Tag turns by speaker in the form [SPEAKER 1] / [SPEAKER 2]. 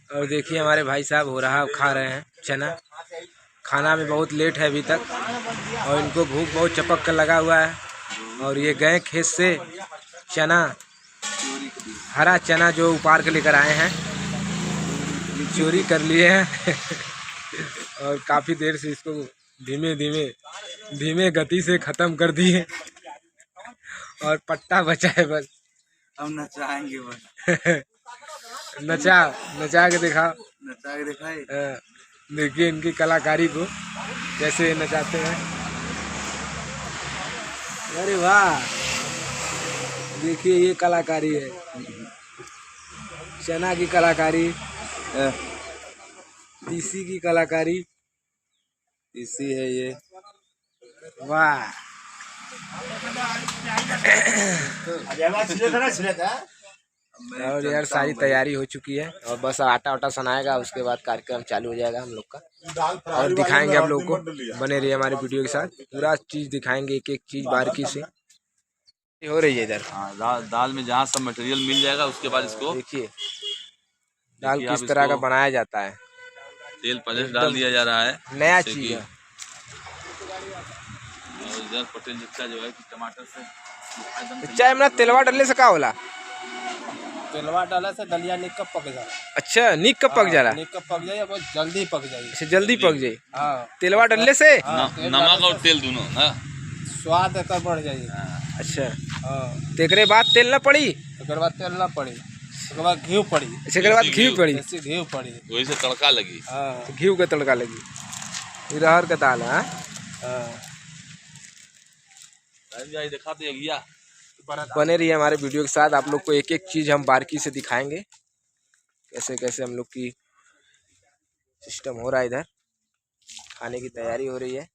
[SPEAKER 1] और देखिए हमारे भाई साहब हो रहा खा रहे हैं चना। खाना में बहुत लेट है अभी तक और इनको भूख बहुत चपक कर लगा हुआ है। और ये गए खेत से चना, हरा चना जो उपार के लेकर आए हैं, चोरी कर लिए हैं और काफ़ी देर से इसको धीमे गति से ख़त्म कर दिए और पट्टा बचा है बस।
[SPEAKER 2] हम नचाएंगे बस।
[SPEAKER 1] नचा के दिखाओ।
[SPEAKER 2] नचा के दिखाए।
[SPEAKER 1] देखिए इनकी कलाकारी को कैसे नचाते हैं। अरे वाह, देखिए ये कलाकारी है, चना की कलाकारी, तीसी की कलाकारी।
[SPEAKER 2] इसी है ये।
[SPEAKER 1] वाह और यार सारी तैयारी हो चुकी है और बस आटा वाटा सनाएगा, उसके बाद कार्यक्रम चालू हो जाएगा हम लोग का। और दिखाएंगे आप लोग को, बने रहिए हमारे वीडियो के साथ, पूरा चीज दिखाएंगे, एक एक चीज बारीकी से हो रही है इधर।
[SPEAKER 2] दाल में जहाँ सब मटेरियल मिल जाएगा उसके बाद इसको
[SPEAKER 1] देखिए दाल किस तरह का बनाया जाता है।
[SPEAKER 2] तेल पहले से डाल दिया जा रहा है,
[SPEAKER 1] नया चीज है।
[SPEAKER 2] और इधर पटेल जिसका जो है कि टमाटर से
[SPEAKER 1] चाहे मेरा तेलवा डालने से का होला,
[SPEAKER 3] तेलवा डाला से दलिया निक कब पक जाए।
[SPEAKER 1] अच्छा निक कब पक जा रहा है,
[SPEAKER 3] निक कब पक जाए, बहुत जल्दी पक जाए।
[SPEAKER 1] अच्छा जल्दी पक जाए।
[SPEAKER 3] हाँ
[SPEAKER 1] तेलवा डालने से
[SPEAKER 2] नमक और तेल दोनों ना
[SPEAKER 3] स्वाद का बढ़ जाए।
[SPEAKER 1] अच्छा
[SPEAKER 3] हाँ
[SPEAKER 1] तेकरे बाद तेल ना पड़ी,
[SPEAKER 3] एक बाद तेल ना पड़ी, उसके बाद घी पड़ी,
[SPEAKER 1] इसके बाद घी पड़ी,
[SPEAKER 3] ऐसी घी पड़ी,
[SPEAKER 2] वही से तड़का लगी।
[SPEAKER 3] हाँ
[SPEAKER 1] घी का तड़का लगी। रहर का दाल है।
[SPEAKER 2] दिखाते हैं घिया।
[SPEAKER 1] बने रहिए हमारे वीडियो के साथ, आप लोग को एक एक चीज हम बारीकी से दिखाएंगे, कैसे कैसे हम लोग की सिस्टम हो रहा है। इधर खाने की तैयारी हो रही है।